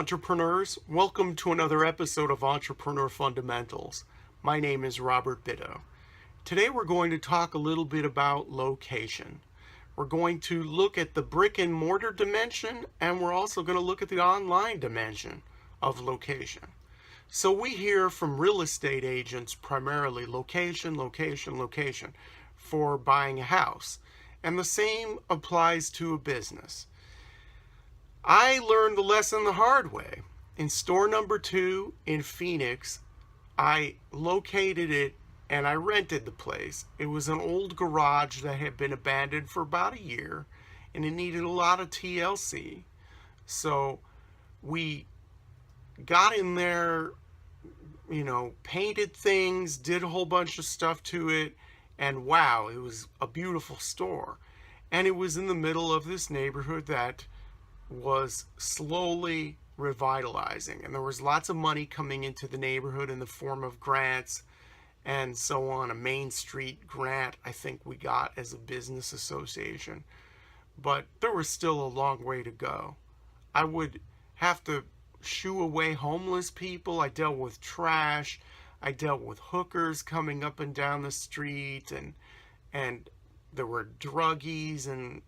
entrepreneurs. Welcome to another episode of Entrepreneur Fundamentals. My name is Robert Bitto. Today we're going to talk a little bit about location. We're going to look at the brick and mortar dimension, and we're also going to look at the online dimension of location. So we hear from real estate agents primarily location, location, location for buying a house. And the same applies to a business. I learned the lesson the hard way. In store number 2 in Phoenix, I located it and I rented the place. It was an old garage that had been abandoned for about a year and it needed a lot of TLC. So we got in there, painted things, did a whole bunch of stuff to it, and wow, it was a beautiful store. And it was in the middle of this neighborhood that was slowly revitalizing, and there was lots of money coming into the neighborhood in the form of grants and so on. A Main Street grant I think we got as a business association, but there was still a long way to go. I would have to shoo away homeless people. I dealt with trash. I dealt with hookers coming up and down the street, and there were druggies and,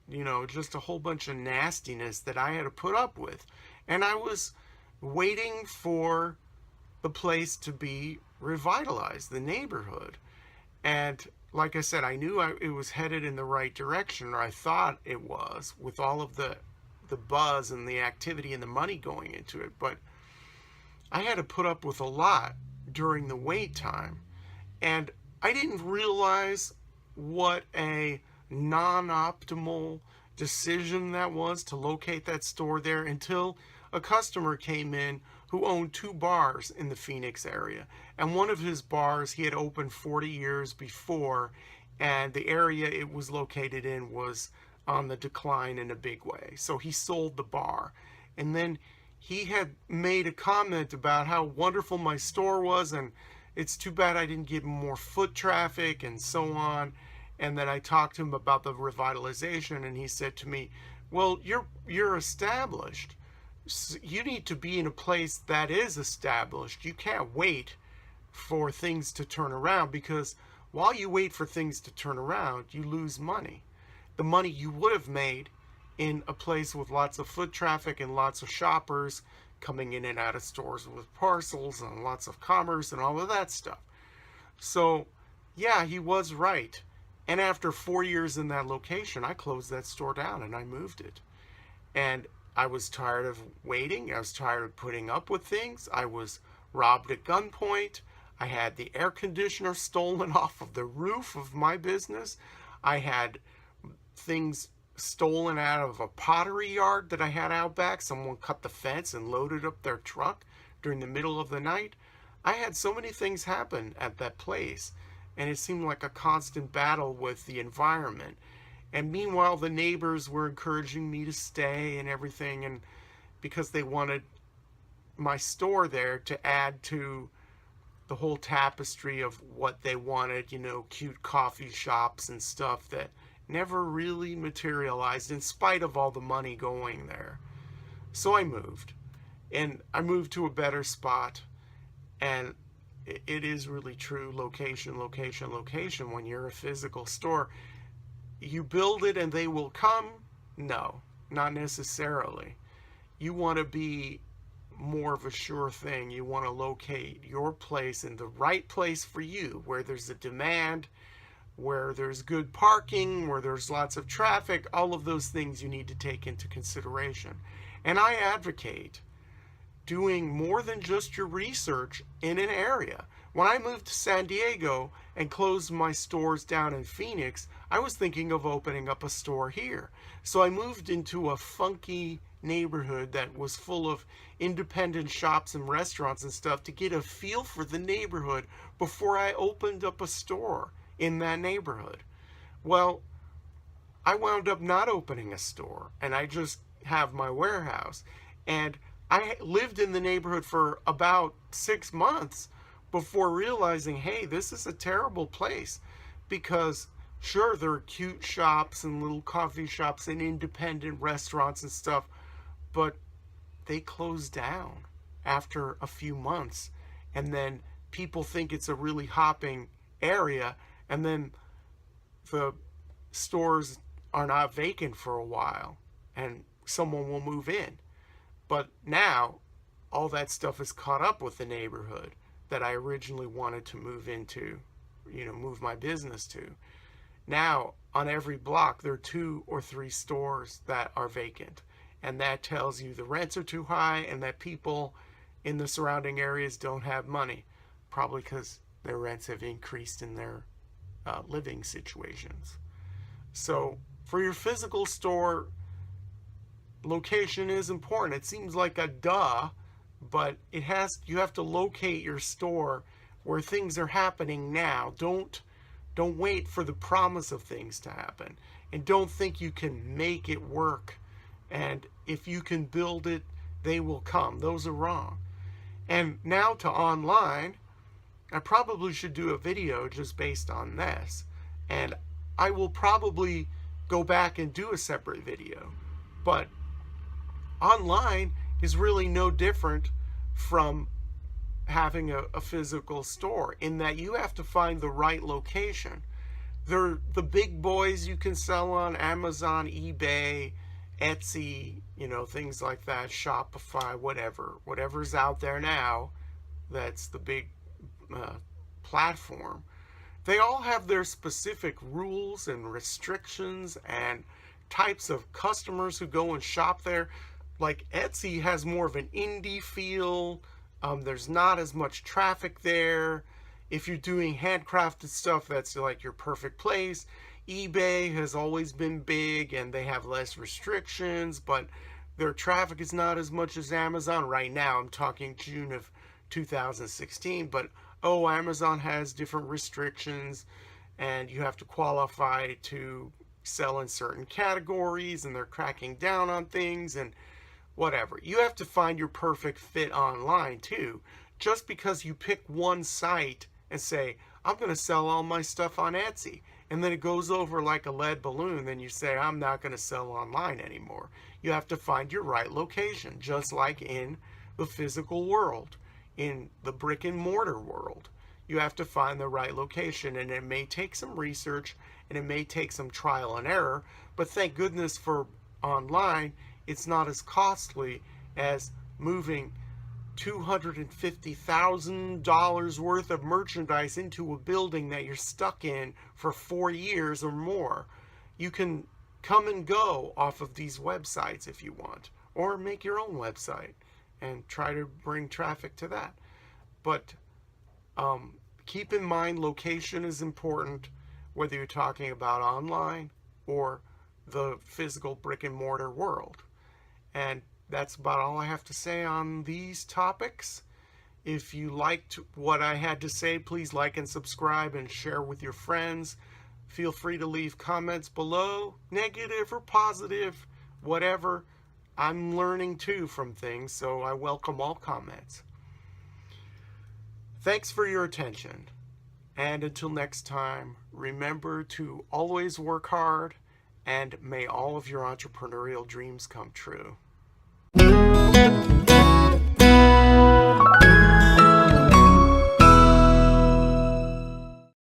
just a whole bunch of nastiness that I had to put up with. And I was waiting for the place to be revitalized, the neighborhood. And like I said, I knew it was headed in the right direction, or I thought it was, with all of the buzz and the activity and the money going into it. But I had to put up with a lot during the wait time. And I didn't realize what a non-optimal decision that was to locate that store there until a customer came in who owned 2 bars in the Phoenix area. And one of his bars he had opened 40 years before, and the area it was located in was on the decline in a big way. So he sold the bar. And then he had made a comment about how wonderful my store was, and it's too bad I didn't get more foot traffic and so on. And then I talked to him about the revitalization, and he said to me, well, you're established. You need to be in a place that is established. You can't wait for things to turn around, because while you wait for things to turn around, you lose money. The money you would have made in a place with lots of foot traffic and lots of shoppers coming in and out of stores with parcels and lots of commerce and all of that stuff. So, yeah, he was right. And after 4 years in that location, I closed that store down and I moved it. And I was tired of waiting. I was tired of putting up with things. I was robbed at gunpoint. I had the air conditioner stolen off of the roof of my business. I had things stolen out of a pottery yard that I had out back. Someone cut the fence and loaded up their truck during the middle of the night. I had so many things happen at that place, and it seemed like a constant battle with the environment. And meanwhile, the neighbors were encouraging me to stay and everything, and because they wanted my store there to add to the whole tapestry of what they wanted, cute coffee shops and stuff that never really materialized in spite of all the money going there. So I moved, and I moved to a better spot. And it is really true, location, location, location. When you're a physical store, you build it and they will come? No, not necessarily. You want to be more of a sure thing. You want to locate your place in the right place for you, where there's a demand, where there's good parking, where there's lots of traffic. All of those things you need to take into consideration. And I advocate doing more than just your research in an area. When I moved to San Diego and closed my stores down in Phoenix, I was thinking of opening up a store here. So I moved into a funky neighborhood that was full of independent shops and restaurants and stuff to get a feel for the neighborhood before I opened up a store in that neighborhood. Well, I wound up not opening a store, and I just have my warehouse. And I lived in the neighborhood for about 6 months before realizing, hey, this is a terrible place. Because sure, there are cute shops and little coffee shops and independent restaurants and stuff, but they close down after a few months, and then people think it's a really hopping area, and then the stores are not vacant for a while and someone will move in. But now all that stuff is caught up with the neighborhood that I originally wanted to move into, move my business to. Now on every block there are 2 or 3 stores that are vacant, and that tells you the rents are too high and that people in the surrounding areas don't have money, probably because their rents have increased in their living situations. So for your physical store, location is important. It seems like a duh, but you have to locate your store where things are happening now. Don't wait for the promise of things to happen, and don't think you can make it work, and if you can build it, they will come. Those are wrong. And now to online, I probably should do a video just based on this, and I will probably go back and do a separate video. But online is really no different from having a physical store, in that you have to find the right location. They're the big boys you can sell on Amazon, eBay, Etsy, things like that, Shopify, whatever's out there now. That's the big platform. They all have their specific rules and restrictions and types of customers who go and shop there. Like Etsy has more of an indie feel. There's not as much traffic there. If you're doing handcrafted stuff, that's like your perfect place. eBay has always been big and they have less restrictions, but their traffic is not as much as Amazon. Right now, I'm talking June of 2016, but Amazon has different restrictions and you have to qualify to sell in certain categories, and they're cracking down on things and whatever. You have to find your perfect fit online too. Just because you pick one site and say, I'm going to sell all my stuff on Etsy, and then it goes over like a lead balloon, then you say, I'm not going to sell online anymore. You have to find your right location, just like in the physical world, in the brick and mortar world. You have to find the right location, and it may take some research and it may take some trial and error, but thank goodness for online, it's not as costly as moving $250,000 worth of merchandise into a building that you're stuck in for 4 years or more. You can come and go off of these websites if you want, or make your own website and try to bring traffic to that. But keep in mind, location is important, whether you're talking about online or the physical brick and mortar world. And that's about all I have to say on these topics. If you liked what I had to say, please like and subscribe and share with your friends. Feel free to leave comments below, negative or positive, whatever. I'm learning too from things, so I welcome all comments. Thanks for your attention. And until next time, remember to always work hard, and may all of your entrepreneurial dreams come true.